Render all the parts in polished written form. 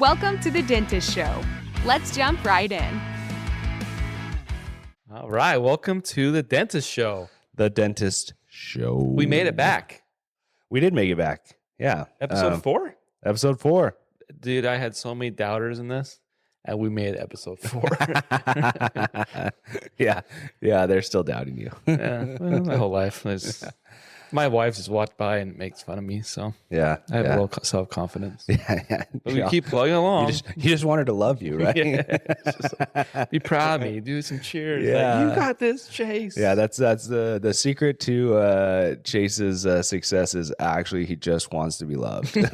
Welcome to The Dentist Show. Let's jump right in. All right, welcome to The Dentist Show. The Dentist Show. We made it back. We did make it back. Yeah. Episode 4? Episode 4. Dude, I had so many doubters in this, and we made it episode 4. Yeah, they're still doubting you. Yeah, well, my whole life. My wife just walked by and makes fun of me, so Yeah. I have a little self-confidence. Yeah. But we keep plugging along. You just want her to love you, right? Yeah, it's just like, be proud of me. Do some cheers. Yeah. Like, you got this, Chase. Yeah, that's the secret to Chase's success is actually he just wants to be loved. He's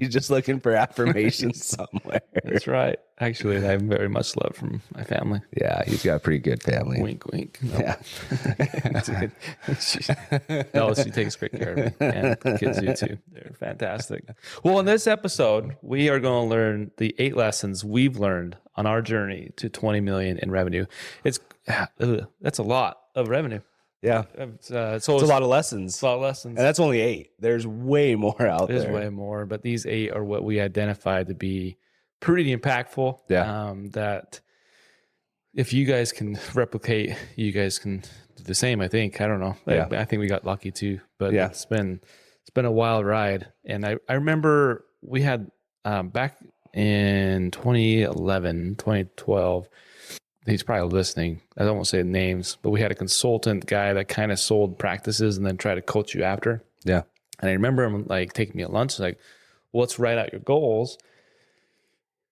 just looking for affirmation somewhere. That's right. Actually, I'm very much loved from my family. Yeah, he's got a pretty good family. Wink, wink. No. Yeah. No, she takes great care of me. And the kids do too. They're fantastic. Well, in this episode, we are going to learn the 8 lessons we've learned on our journey to 20 million in revenue. That's a lot of revenue. Yeah. It's a lot of lessons. It's a lot of lessons. And that's only 8. There's way more out there. There's way more, but these 8 are what we identified to be pretty impactful. Yeah. That if you guys can replicate, you guys can do the same. I think. I don't know. Yeah. I think we got lucky too. But Yeah. it's been a wild ride. And I remember we had back in 2011, 2012. He's probably listening. I don't want to say names, but we had a consultant guy that kind of sold practices and then tried to coach you after. Yeah. And I remember him like taking me at lunch, like, well, let's write out your goals.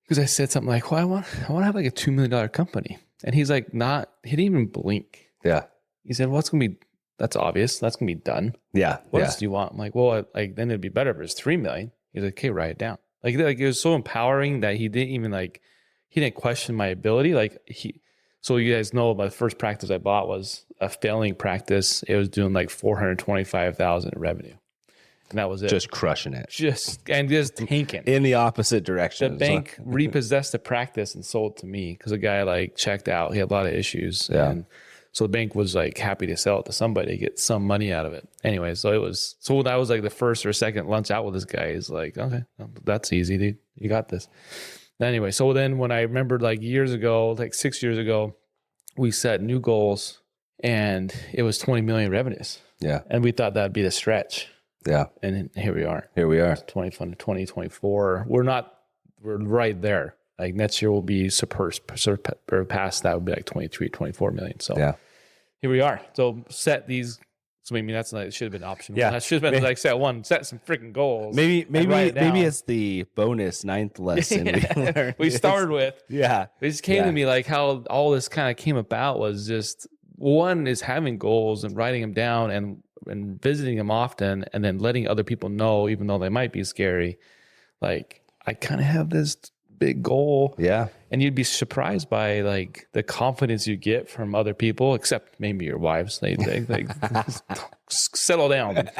Because I said something like, well, I want to have like a $2 million company. And he's like, he didn't even blink. Yeah. He said, well, that's obvious. That's going to be done. Yeah. What else do you want? I'm like, well, then it'd be better if it was 3 million. He's like, okay, write it down. Like it was so empowering that he didn't even he didn't question my ability. So you guys know my first practice I bought was a failing practice. It was doing like 425,000 in revenue. And that was it. Just crushing it. Just tanking. In the opposite direction. The bank repossessed the practice and sold to me because a guy checked out. He had a lot of issues. Yeah. And so the bank was happy to sell it to somebody to get some money out of it. Anyway, so that was the first or second lunch out with this guy. He's like, okay, that's easy, dude. You got this. Anyway, so then when I remembered years ago, 6 years ago, we set new goals and it was 20 million revenues. Yeah. And we thought that'd be the stretch. Yeah. And here we are. 2024. We're right there. Next year will be surpassed that would be 23, 24 million. So yeah. Here we are. So set these. So I mean, it should have been optional. Yeah. That should have been set some freaking goals. Maybe it's the bonus 9th lesson we learned. We started with. Yeah. It just came to me how all this kind of came about was just one is having goals and writing them down and visiting them often and then letting other people know, even though they might be scary. I kind of have this big goal. Yeah. And you'd be surprised by the confidence you get from other people, except maybe your wives. They settle down.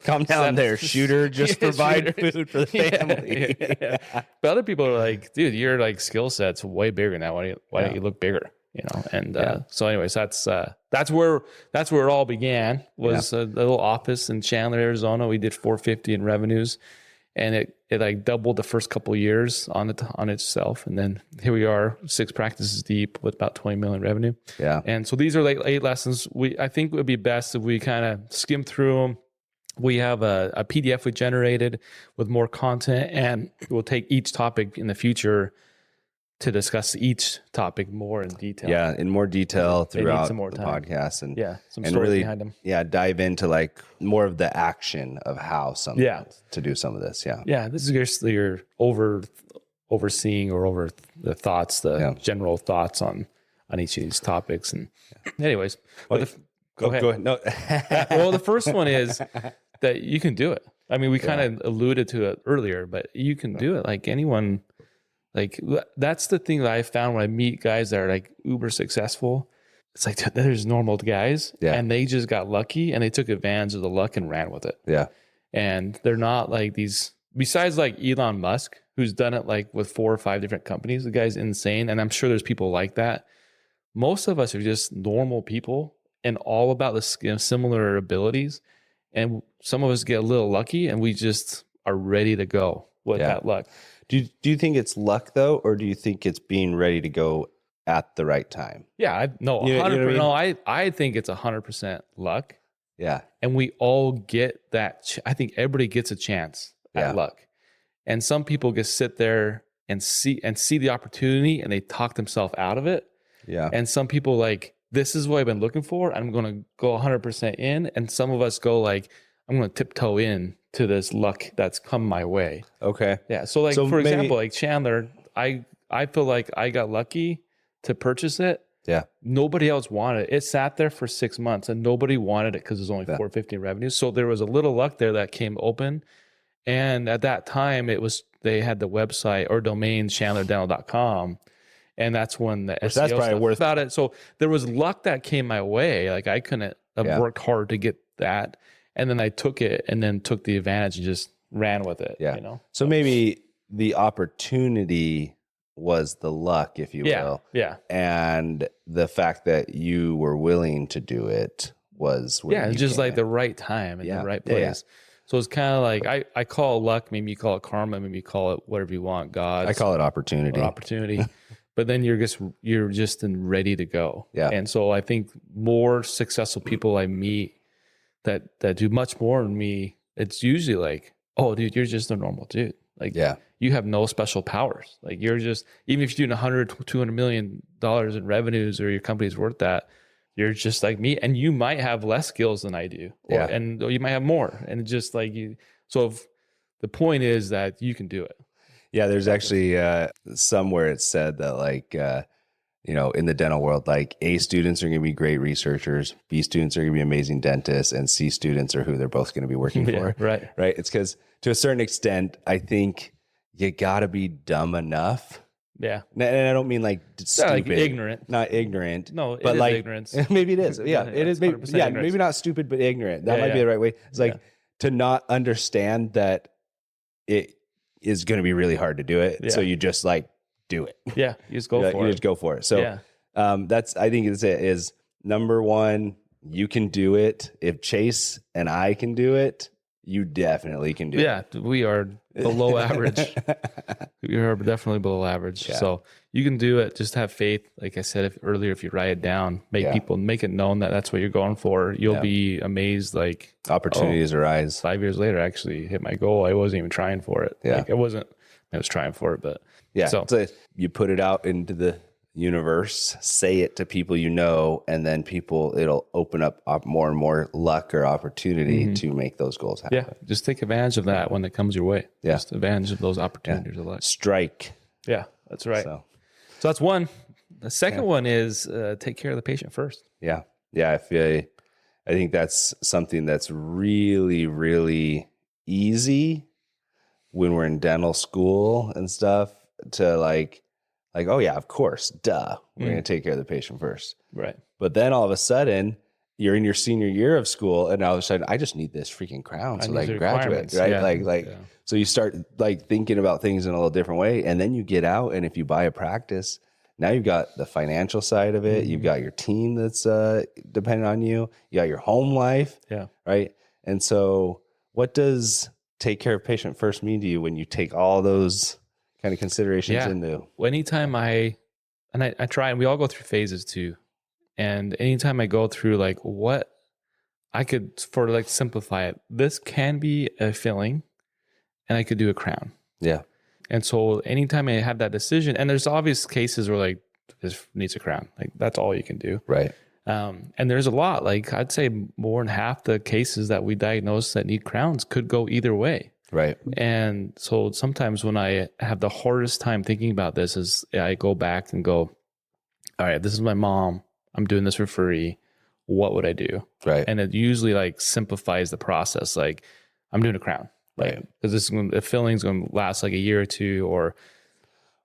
Calm down there, shooter. Just provide food for the family. Yeah. But other people are like, dude, your skill set's way bigger than that. Why don't you look bigger? And so anyways, that's where it all began was a little office in Chandler, Arizona. We did 450 in revenues and it doubled the first couple of years on itself. And then here we are 6 practices deep with about 20 million revenue. Yeah. And so these are 8 lessons. I think it would be best if we kind of skim through them. We have a PDF we generated with more content and we'll take each topic in the future to discuss each topic more in detail. Yeah, in more detail throughout some more the time. podcast and some and story really behind them. Yeah, dive into more of the action of how to do some of this. Yeah. Yeah, this is basically your overseeing or over the thoughts, general thoughts on each of these topics. And anyways, go ahead. No. Well, the first one is that you can do it. I mean, we kind of alluded to it earlier, but you can do it. Anyone. That's the thing that I found when I meet guys that are uber successful. It's there's normal guys and they just got lucky and they took advantage of the luck and ran with it. Yeah. And they're not these, besides Elon Musk, who's done it with 4 or 5 different companies. The guy's insane. And I'm sure there's people like that. Most of us are just normal people and all about the similar abilities. And some of us get a little lucky and we just are ready to go. with that luck. Do you think it's luck though, or do you think it's being ready to go at the right time? Yeah, no, 100%. You know what I mean? No, I think it's 100% luck. Yeah. And we all get that. I think everybody gets a chance at luck. And some people just sit there and see the opportunity and they talk themselves out of it. Yeah. And some people like, this is what I've been looking for. I'm going to go 100% in. And some of us go like, I'm going to tiptoe in to this luck that's come my way. Okay. Yeah. So like, for example, like Chandler, I feel like I got lucky to purchase it. Yeah. Nobody else wanted it. It sat there for 6 months and nobody wanted it because there's only $450 in revenue. So there was a little luck there that came open. And at that time, they had the website or domain chandlerdental.com. And that's when the SEO that's probably stuff worth about it. So there was luck that came my way. Like I couldn't have worked hard to get that. And then I took it and then took the advantage and just ran with it. Yeah. You know? So maybe the opportunity was the luck, if you will. Yeah. And the fact that you were willing to do it was it's just like the right time and the right place. Yeah. So it's kind of like I call it luck, maybe you call it karma, maybe you call it whatever you want, God. I call it opportunity. But then you're just ready to go. Yeah. And so I think more successful people I meet that do much more than me, it's usually like, oh dude, you're just a normal dude. Like you have no special powers. Like you're just, even if you're doing $100-200 million in revenues or your company's worth that, you're just like me, and you might have less skills than I do, and you might have more. And just like you, so if the point is that you can do it. Yeah, there's actually somewhere it said that like, in the dental world, like A students are going to be great researchers, B students are going to be amazing dentists, and C students are who they're both going to be working for. Right. It's because to a certain extent, I think you got to be dumb enough. Yeah. And I don't mean like stupid, like ignorant. Not ignorant. No, but is like ignorance. Maybe it is. Yeah, it is. Maybe, ignorance. maybe not stupid, but ignorant. That might be the right way. It's like to not understand that it is going to be really hard to do it. Yeah. So you just like do it. Yeah, you just go for it. You just go for it. So that's, I think is number one, you can do it. If Chase and I can do it, you definitely can do it. Yeah, we are below average. We are definitely below average. Yeah. So you can do it. Just have faith. Like I said earlier, if you write it down, make it known that that's what you're going for. You'll be amazed. Like opportunities arise. 5 years later, I actually hit my goal. I wasn't even trying for it. Yeah, like I was trying for it, but so you put it out into the universe, say it to people and then it'll open up more and more luck or opportunity to make those goals happen. Yeah, just take advantage of that when it comes your way. Yeah, just advantage of those opportunities of luck. Strike. Yeah, that's right. So that's one. The second one is take care of the patient first. Yeah, I think that's something that's really, really easy when we're in dental school and stuff to like, oh yeah, of course, duh. We're going to take care of the patient first. Right. But then all of a sudden you're in your senior year of school and all of a sudden I just need this freaking crown so I can graduate. Right. So you start like thinking about things in a little different way. And then you get out and if you buy a practice, now you've got the financial side of it. You've got your team that's dependent on you. You got your home life. Yeah. Right. And so what does take care of patient first mean to you when you take all those kind of considerations into? Well, anytime I try, and we all go through phases too. And anytime I go through like what I could, for like simplify it, this can be a filling and I could do a crown. Yeah. And so anytime I have that decision, and there's obvious cases where like this needs a crown, like that's all you can do. Right. And there's a lot, like I'd say more than half the cases that we diagnose that need crowns could go either way. Right. And so sometimes when I have the hardest time thinking about this is I go back and go, all right, this is my mom. I'm doing this for free. What would I do? Right. And it usually like simplifies the process. Like I'm doing a crown. Right. Because the filling is going to last like a year or two, or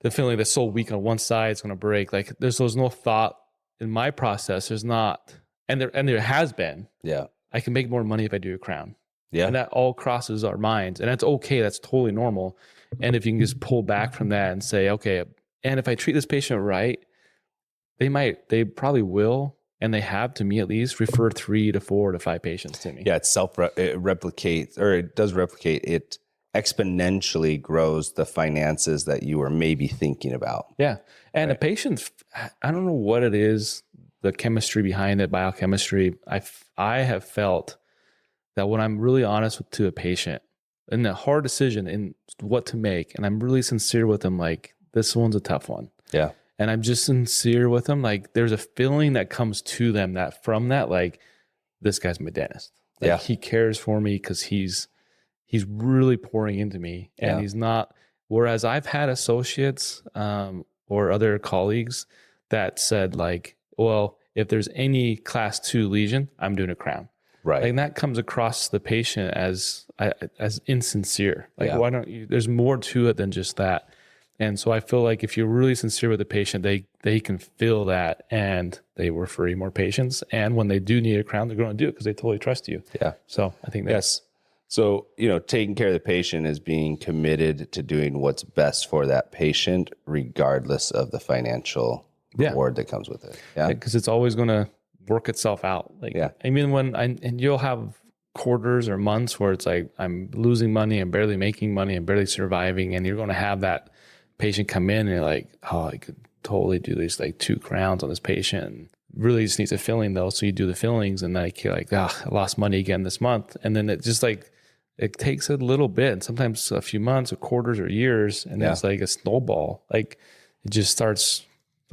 the filling that's so weak on one side is going to break. Like there's no thought in my process. There's not, and there has been. Yeah. I can make more money if I do a crown. Yeah. And that all crosses our minds. And that's okay. That's totally normal. And if you can just pull back from that and say, okay, and if I treat this patient right, they probably will, and they have, to me at least, refer 3 to 4 to 5 patients to me. Yeah, it does replicate. It exponentially grows the finances that you were maybe thinking about. Yeah. And a patient, I don't know what it is, the chemistry behind it, biochemistry. I have felt that when I'm really honest to a patient in a hard decision in what to make, and I'm really sincere with them, like, this one's a tough one. Yeah. And I'm just sincere with them. Like, there's a feeling that comes to them that from that, like, this guy's my dentist. Like, he cares for me because he's really pouring into me, and he's not. Whereas I've had associates or other colleagues that said, like, well, if there's any class 2 lesion, I'm doing a crown. Right. And that comes across the patient as insincere. Like, why don't you? There's more to it than just that. And so I feel like if you're really sincere with the patient, they can feel that, and they refer you more patients. And when they do need a crown, they're going to do it because they totally trust you. Yeah. So I think that's. So, taking care of the patient is being committed to doing what's best for that patient, regardless of the financial reward that comes with it. Yeah. Because it's always going to work itself out. Like, I mean, and you'll have quarters or months where it's like, I'm losing money, I'm barely making money, I'm barely surviving. And you're going to have that patient come in and you're like, oh, I could totally do these like 2 crowns on this patient. And really just needs a filling though. So you do the fillings, and like, you're like, I lost money again this month. And then it just like, it takes a little bit, and sometimes a few months or quarters or years. And it's like a snowball. Like, it just starts,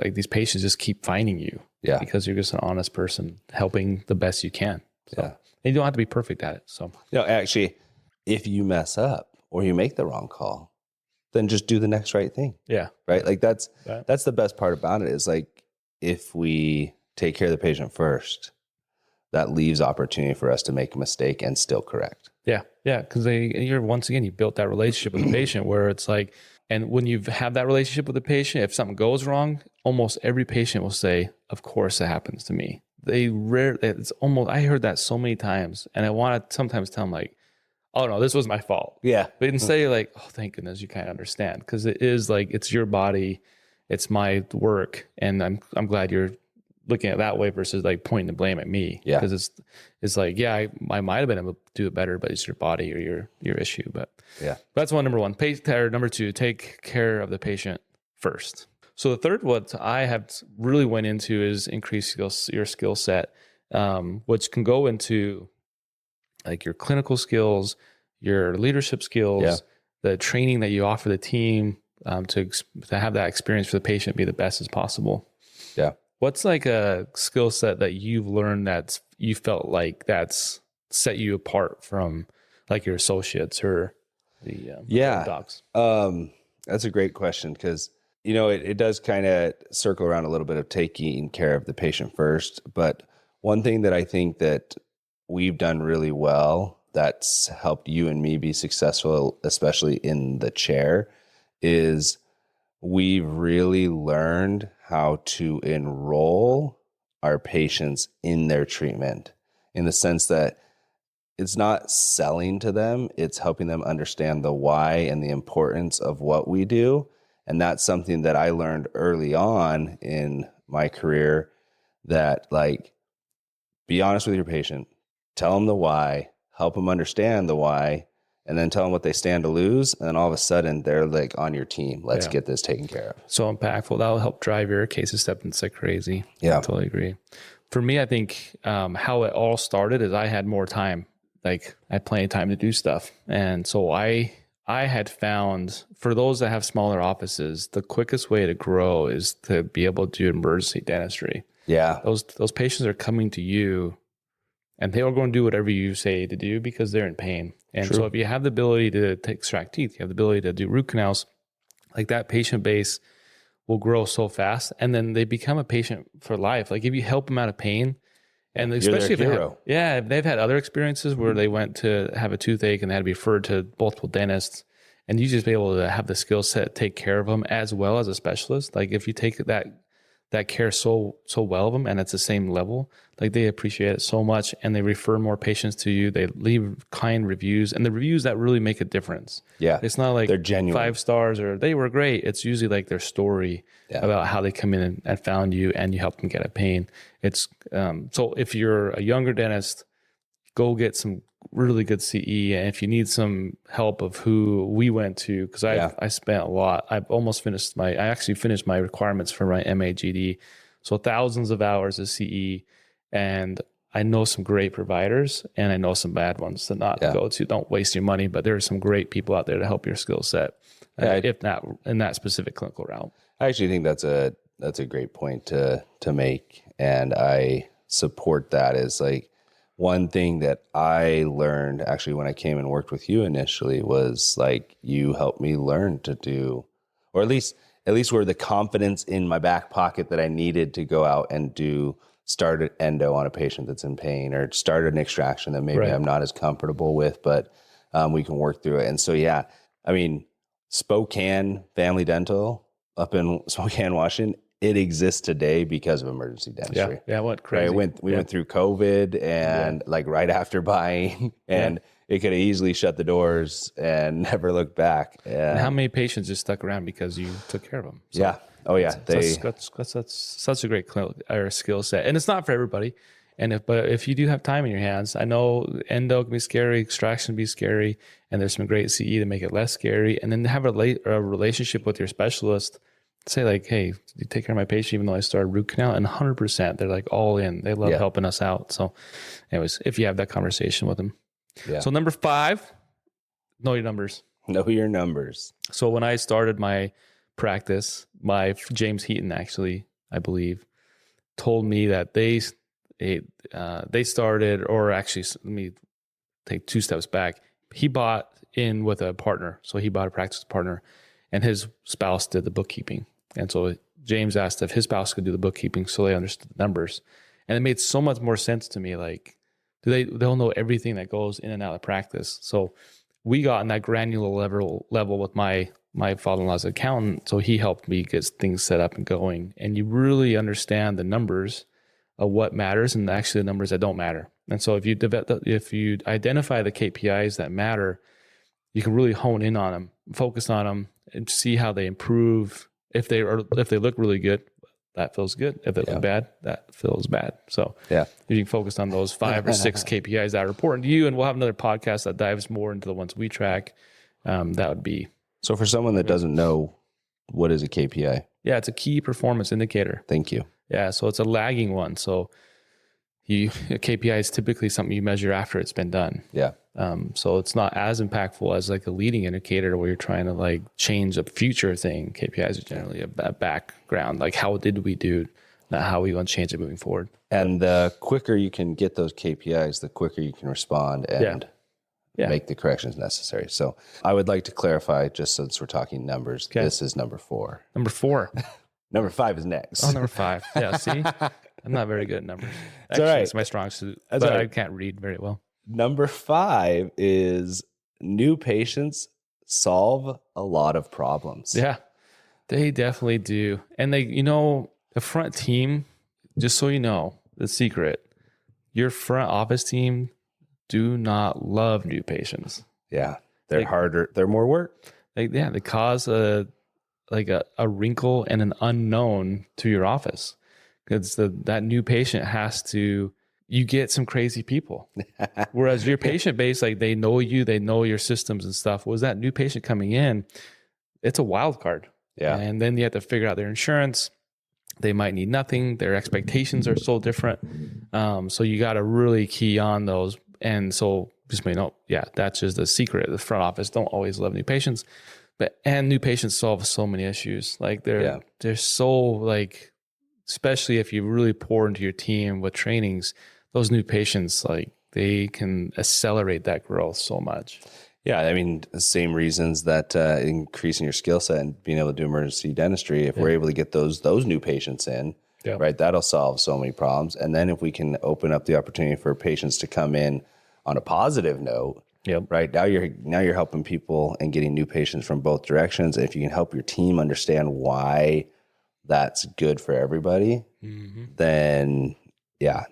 like, these patients just keep finding you because you're just an honest person helping the best you can. So, and you don't have to be perfect at it. So actually, if you mess up or you make the wrong call, then just do the next right thing. Yeah. Right. Like, that's the best part about it, is like, if we take care of the patient first, that leaves opportunity for us to make a mistake and still correct. Yeah. Yeah. Because you built that relationship with the patient where it's like, and when you have that relationship with the patient, if something goes wrong, almost every patient will say, of course it happens to me. I heard that so many times, and I want to sometimes tell them, like, oh no, this was my fault. Yeah. But instead you're like, oh, thank goodness you kind of understand. Because it is like, it's your body, it's my work. And I'm glad you're looking at it that way versus like pointing the blame at me. Yeah. Because it's like, I might have been able to do it better, but it's your body or your issue. But that's number one. Number 2, take care of the patient first. So the third, what I have really went into is increase your skill set, which can go into like your clinical skills, your leadership skills, the training that you offer the team to have that experience for the patient be the best as possible. Yeah. What's like a skill set that you've learned that you felt like that's set you apart from like your associates or the docs? That's a great question, because it does kind of circle around a little bit of taking care of the patient first. But one thing that I think that we've done really well that's helped you and me be successful, especially in the chair, is we've really learned how to enroll our patients in their treatment, in the sense that it's not selling to them, it's helping them understand the why and the importance of what we do. And that's something that I learned early on in my career, that, like, be honest with your patient, tell them the why, help them understand the why, and then tell them what they stand to lose. And then all of a sudden they're like on your team. Let's get this taken care of. So impactful. That'll help drive your case acceptance like crazy. Yeah. I totally agree. For me, I think how it all started is I had more time. Like, I had plenty of time to do stuff. And so I had found, for those that have smaller offices, the quickest way to grow is to be able to do emergency dentistry. Yeah. Those patients are coming to you, and they are going to do whatever you say to do because they're in pain. And so if you have the ability to extract teeth, you have the ability to do root canals, like, that patient base will grow so fast, and then they become a patient for life. Like, if you help them out of pain, and especially if they've had other experiences where they went to have a toothache and they had to be referred to multiple dentists, and you just be able to have the skill set, take care of them as well as a specialist. Like, if you take that care so well of them, and it's the same level, like, they appreciate it so much, and they refer more patients to you. They leave kind reviews, and the reviews that really make a difference. Yeah. It's not like they're genuine 5 stars or they were great. It's usually like their story about how they come in and found you, and you helped them get a pain. It's so if you're a younger dentist, go get some really good CE. And if you need some help of who we went to, because I spent a lot. I actually finished my requirements for my MAGD. So thousands of hours of CE, and I know some great providers and I know some bad ones to not go to. Don't waste your money, but there are some great people out there to help your skill set, if not in that specific clinical route. I actually think that's a great point to make. And I support that. Is like one thing that I learned actually when I came and worked with you initially was like, you helped me learn to do, or at least where the confidence in my back pocket that I needed to go out and start an endo on a patient that's in pain, or start an extraction that maybe I'm not as comfortable with, but we can work through it. And so, I mean, Spokane Family Dental up in Spokane, Washington, it exists today because of emergency dentistry. Yeah, what crazy. Right? We went through COVID and like right after buying, and it could have easily shut the doors and never looked back. And how many patients just stuck around because you took care of them? So that's such a great skill set, and it's not for everybody. And if you do have time in your hands, I know endo can be scary, extraction can be scary, and there's some great CE to make it less scary. And then have a relationship with your specialist. Say like, hey, you take care of my patient, even though I started root canal, and 100%, they're like all in. They love helping us out. So anyways, if you have that conversation with them. Yeah. So number 5, know your numbers. Know your numbers. So when I started my practice, my James Heaton, actually, I believe, told me that they started, or actually, let me take 2 steps back. He bought in with a partner. So he bought a practice partner, and his spouse did the bookkeeping. And so James asked if his spouse could do the bookkeeping so they understood the numbers. And it made so much more sense to me. Like, they'll know everything that goes in and out of practice. So we got in that granular level with my father-in-law's accountant. So he helped me get things set up and going. And you really understand the numbers of what matters and actually the numbers that don't matter. And so if you identify the KPIs that matter, you can really hone in on them, focus on them, and see how they improve. If they look really good, that feels good. If they look bad, that feels bad. So if you can focus on those 5 or 6 KPIs that are important to you, and we'll have another podcast that dives more into the ones we track. That would be. So for someone that doesn't know, what is a KPI? Yeah, it's a key performance indicator. Thank you. Yeah, so it's a lagging one. So a KPI is typically something you measure after it's been done. Yeah. So it's not as impactful as like a leading indicator where you're trying to like change a future thing. KPIs are generally a background, like how did we do, not how we want to change it moving forward. And the quicker you can get those KPIs, the quicker you can respond and make the corrections necessary. So I would like to clarify, just since we're talking numbers, this is number 4. Number 4. Number 5 is next. Oh, number 5. Yeah, see? I'm not very good at numbers. Actually, it's my strong suit, but I can't read very well. Number 5 is new patients solve a lot of problems. Yeah, they definitely do. And the front team, just so you know, the secret, your front office team do not love new patients. Yeah, they're harder. They're more work. They cause a wrinkle and an unknown to your office. Because that new patient you get some crazy people. Whereas your patient base, like they know you, they know your systems and stuff. Was that new patient coming in, it's a wild card. Yeah. And then you have to figure out their insurance. They might need nothing. Their expectations are so different. So you got to really key on those. And so just that's just the secret. The front office don't always love new patients, and new patients solve so many issues. Like they're so like, especially if you really pour into your team with trainings, those new patients, like they can accelerate that growth so much. Yeah. I mean, the same reasons that increasing your skill set and being able to do emergency dentistry, if we're able to get those new patients in, right, that'll solve so many problems. And then if we can open up the opportunity for patients to come in on a positive note, right, now you're helping people and getting new patients from both directions. And if you can help your team understand why that's good for everybody, then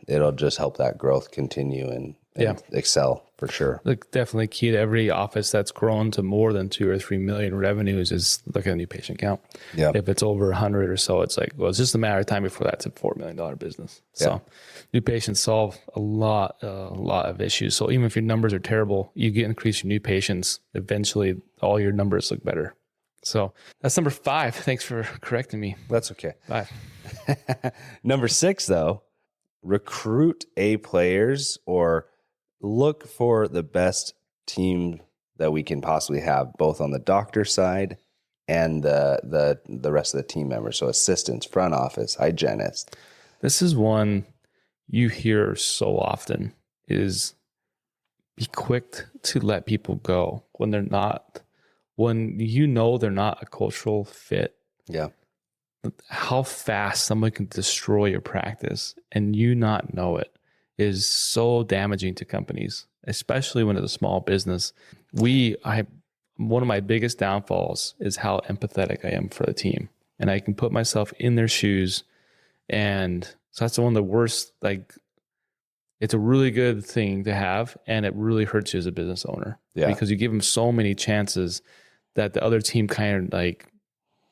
it'll just help that growth continue and excel for sure. Look, definitely key to every office that's grown to more than 2 or 3 million revenues is look at the new patient count. Yeah. If it's over 100 or so, it's like, well, it's just a matter of time before that's a $4 million business. So new patients solve a lot of issues. So even if your numbers are terrible, you get increase your new patients. Eventually all your numbers look better. So that's number 5. Thanks for correcting me. That's okay. 5. Number 6, though, recruit A players or look for the best team that we can possibly have, both on the doctor side and the rest of the team members. So assistants, front office, hygienists. This is one you hear so often is be quick to let people go when they're not, when you know they're not a cultural fit. Yeah. How fast someone can destroy your practice and you not know it is so damaging to companies, especially when it's a small business. One of my biggest downfalls is how empathetic I am for the team, and I can put myself in their shoes. And so that's one of the worst, like, it's a really good thing to have, and it really hurts you as a business owner because you give them so many chances that the other team kind of like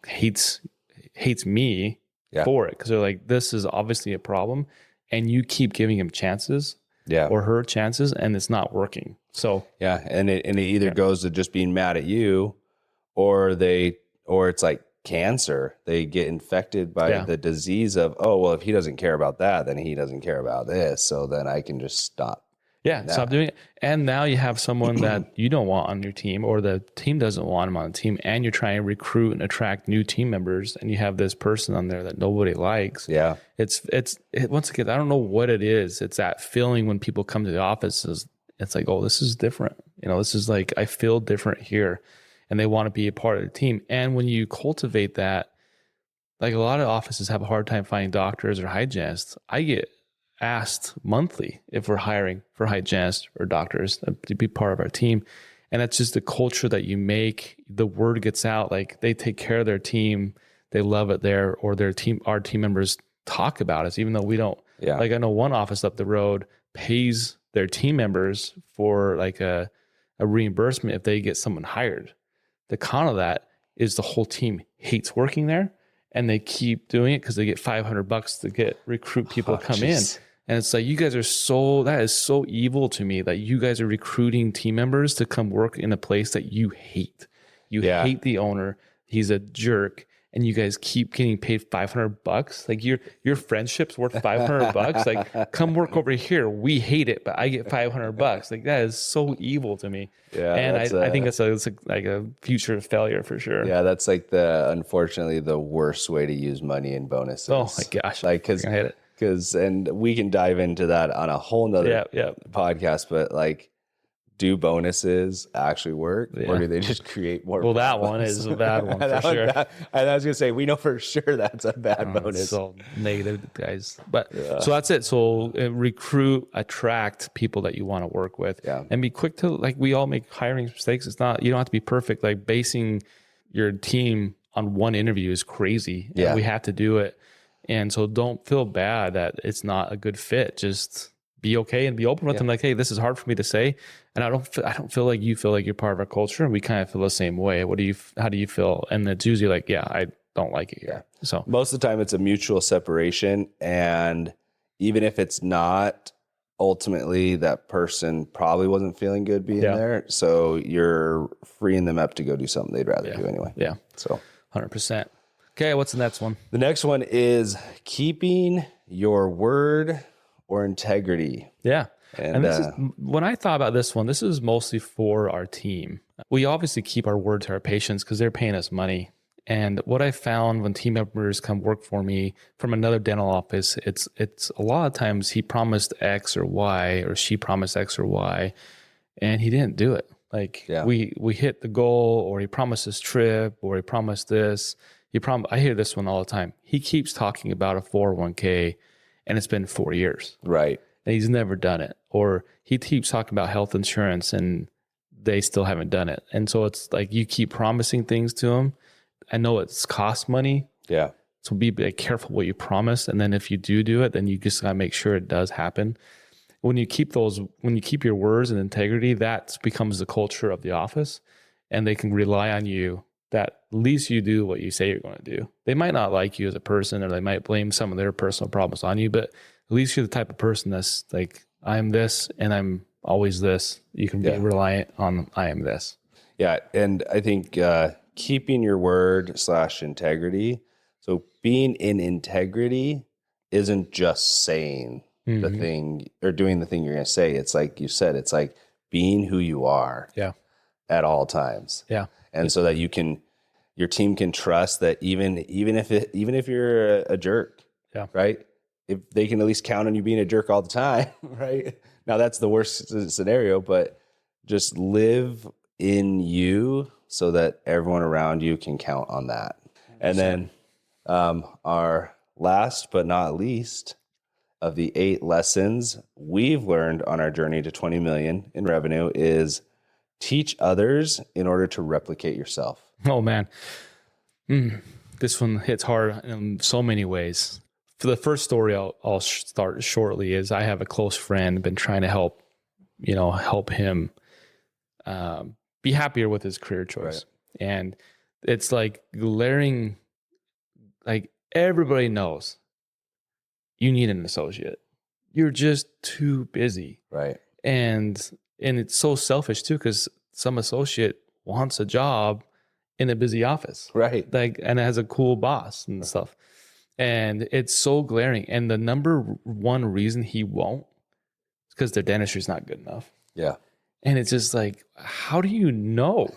hates me for it, because they're like, this is obviously a problem, and you keep giving him chances or her chances, and it's not working. So and it either goes to just being mad at you, or it's like cancer. They get infected by the disease of, oh, well, if he doesn't care about that, then he doesn't care about this, so then I can just stop. Stop doing it. And now you have someone that you don't want on your team, or the team doesn't want him on the team, and you're trying to recruit and attract new team members, and you have this person on there that nobody likes. Yeah. It's once again, I don't know what it is. It's that feeling when people come to the office, it's like, oh, this is different. This is like, I feel different here, and they want to be a part of the team. And when you cultivate that, like, a lot of offices have a hard time finding doctors or hygienists. I get asked monthly if we're hiring for hygienists or doctors to be part of our team. And that's just the culture that you make. The word gets out, like, they take care of their team, they love it there, or our team members talk about us, even though we don't. Like, I know one office up the road pays their team members for like a reimbursement if they get someone hired. The con of that is the whole team hates working there, and they keep doing it because they get $500 to recruit people to come in. And it's like, you guys are that is so evil to me, that you guys are recruiting team members to come work in a place that you hate. You hate the owner. He's a jerk. And you guys keep getting paid $500. Like, your friendship's worth $500. Like, come work over here. We hate it, but I get $500. Like, that is so evil to me. Yeah. And I think it's like a future failure for sure. Yeah. That's like unfortunately the worst way to use money and bonuses. Oh my gosh. Like, and we can dive into that on a whole nother podcast, but like, do bonuses actually work, or do they just create more? Well, that one is a bad one for sure. And I was going to say, we know for sure that's a bad bonus. So negative, guys. But so that's it. So recruit, attract people that you want to work with, and be quick to, like, we all make hiring mistakes. It's not, you don't have to be perfect. Like, basing your team on one interview is crazy. Yeah. We have to do it. And so don't feel bad that it's not a good fit. Just be okay and be open with them. Like, hey, this is hard for me to say, and I don't feel like you feel like you're part of our culture, and we kind of feel the same way. How do you feel? And it's usually like, I don't like it here. So most of the time it's a mutual separation, and even if it's not, ultimately that person probably wasn't feeling good being there. So you're freeing them up to go do something they'd rather do anyway. Yeah. So 100%. Okay, what's the next one? The next one is keeping your word or integrity. Yeah. And this is, when I thought about this one, this is mostly for our team. We obviously keep our word to our patients because they're paying us money. And what I found when team members come work for me from another dental office, it's a lot of times he promised X or Y, or she promised X or Y, and he didn't do it. Like, we hit the goal, or he promised this trip, or he promised this. I hear this one all the time. He keeps talking about a 401k, and it's been 4 years. Right. And he's never done it. Or he keeps talking about health insurance, and they still haven't done it. And so it's like, you keep promising things to him. I know it's cost money. Yeah. So be careful what you promise. And then if you do it, then you just got to make sure it does happen. when you keep your words and integrity, that becomes the culture of the office, and they can rely on you that at least you do what you say you're going to do. They might not like you as a person, or they might blame some of their personal problems on you, but at least you're the type of person that's like, I'm this and I'm always this. You can be reliant on I am this. Yeah. And I think keeping your word / integrity. So being in integrity isn't just saying the thing or doing the thing you're going to say. It's like you said, it's like being who you are at all times. Yeah. And so that your team can trust that even if you're a jerk, right? If they can at least count on you being a jerk all the time, right? Now that's the worst scenario, but just live in you so that everyone around you can count on that. And then our last but not least of the 8 lessons we've learned on our journey to 20 million in revenue is teach others in order to replicate yourself. Oh man. This one hits hard in so many ways. For the first story I'll start shortly is I have a close friend, been trying to help him be happier with his career choice. Right. And it's like glaring, like everybody knows you need an associate. You're just too busy. Right. And it's so selfish too, because some associate wants a job in a busy office. Right. Like, and it has a cool boss and stuff. And it's so glaring. And the number one reason he won't is because their dentistry is not good enough. Yeah. And it's just like, how do you know?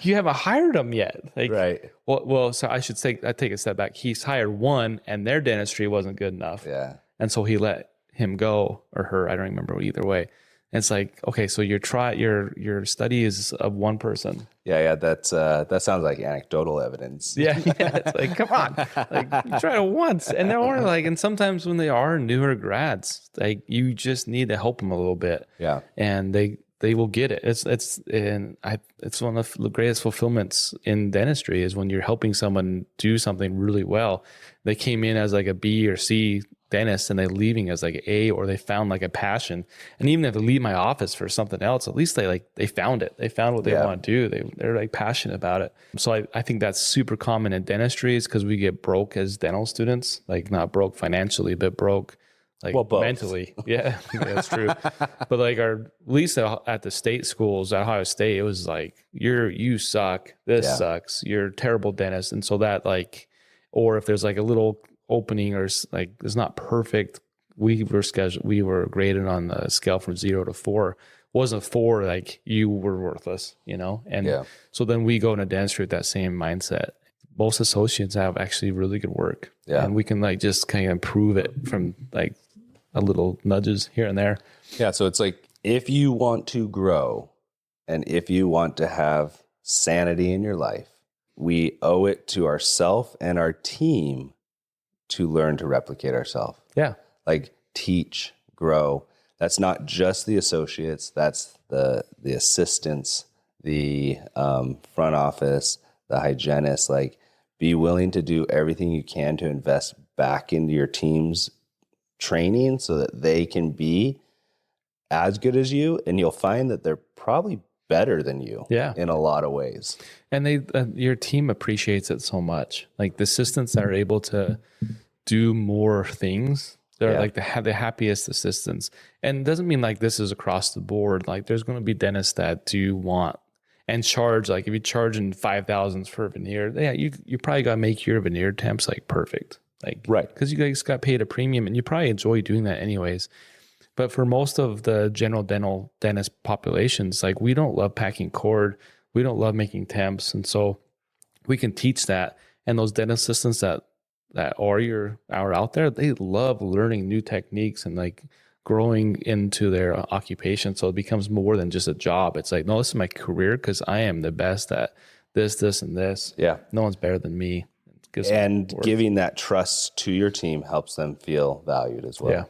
You haven't hired them yet. Like, right. Well, so I take a step back. He's hired one and their dentistry wasn't good enough. Yeah. And so he let him go, or her, I don't remember either way. And it's like, okay, so your study is of one person. Yeah, that sounds like anecdotal evidence. Yeah, it's like, come on, like you try it once, and they're only like, and sometimes when they are newer grads, like you just need to help them a little bit. Yeah, and they will get it. It's one of the greatest fulfillments in dentistry is when you're helping someone do something really well. They came in as like a B or C dentist and they're leaving as like an A, or they found like a passion. And even if they leave my office for something else, at least they found it. They found what they want to do. They're like passionate about it. So I think that's super common in dentistry is because we get broke as dental students, like not broke financially, but broke like mentally. Yeah, that's true. But like at least at the state schools, at Ohio State, it was like, you suck. This sucks. You're a terrible dentist. And so that like, or if there's like a little opening or like it's not perfect, we were graded on the scale from 0 to 4. Wasn't 4 like you were worthless, and so then we go into dentistry with that same mindset. Most associates have actually really good work, and we can like just kind of improve it from like a little nudges here and there. So it's like, if you want to grow and if you want to have sanity in your life, we owe it to ourselves and our team to learn to replicate ourselves. Yeah. Like teach, grow. That's not just the associates. That's the assistants, the front office, the hygienists. Like, be willing to do everything you can to invest back into your team's training so that they can be as good as you. And you'll find that they're probably better than you in a lot of ways. And your team appreciates it so much. Like the assistants that are able to do more things, they're like the happiest assistants. And it doesn't mean like this is across the board. Like there's going to be dentists that do want and charge, like if you're charging $5,000 for a veneer, you probably got to make your veneer temps like perfect. Like, right. Because you guys got paid a premium and you probably enjoy doing that anyways. But for most of the general dentist populations, like we don't love packing cord. We don't love making temps. And so we can teach that. And those dentist assistants that are out there, they love learning new techniques and like growing into their occupation. So it becomes more than just a job. It's like, no, this is my career because I am the best at this, and this. Yeah. No one's better than me. And giving that trust to your team helps them feel valued as well.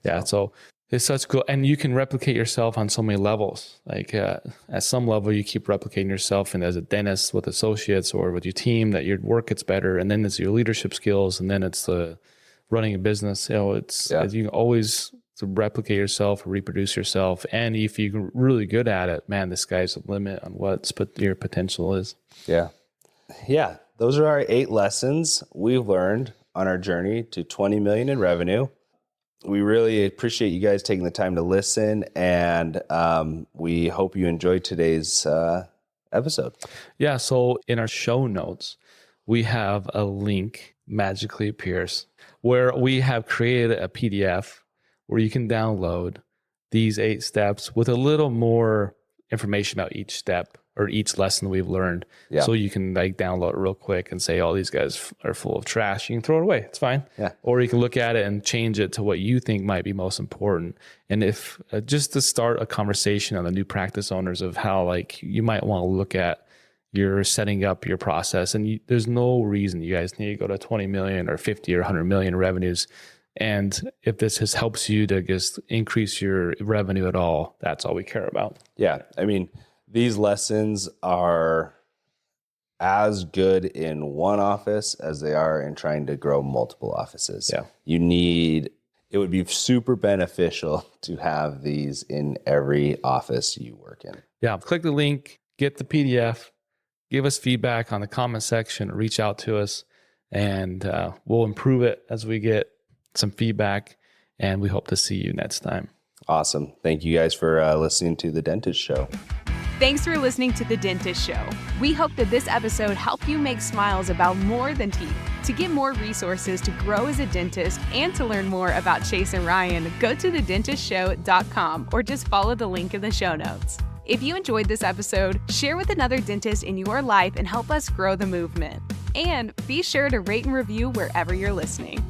Yeah. So it's such cool. And you can replicate yourself on so many levels. Like at some level, you keep replicating yourself and as a dentist with associates or with your team, that your work gets better. And then it's your leadership skills. And then it's the running a business. It's you can always to replicate yourself, reproduce yourself. And if you're really good at it, man, the sky's the limit on what your potential is. Yeah. Yeah. Those are our 8 lessons we've learned on our journey to 20 million in revenue. We really appreciate you guys taking the time to listen, and we hope you enjoyed today's episode. Yeah. So in our show notes, we have a link magically appears where we have created a PDF where you can download these 8 steps with a little more information about each step or each lesson we've learned. Yeah. So you can like download it real quick and say, oh, these guys are full of trash. You can throw it away. It's fine. Yeah. Or you can look at it and change it to what you think might be most important. And if just to start a conversation on the new practice owners of how like you might want to look at you're setting up your process, and there's no reason you guys need to go to 20 million or 50 or 100 million revenues. And if this helps you to just increase your revenue at all, that's all we care about. Yeah. I mean, these lessons are as good in one office as they are in trying to grow multiple offices. Yeah. It would be super beneficial to have these in every office you work in. Yeah. Click the link, get the PDF. Give us feedback on the comment section, reach out to us, and we'll improve it as we get some feedback, and we hope to see you next time. Awesome. Thank you guys for listening to The Dentist Show. Thanks for listening to The Dentist Show. We hope that this episode helped you make smiles about more than teeth. To get more resources to grow as a dentist and to learn more about Chase and Ryan, go to thedentistshow.com or just follow the link in the show notes. If you enjoyed this episode, share with another dentist in your life and help us grow the movement. And be sure to rate and review wherever you're listening.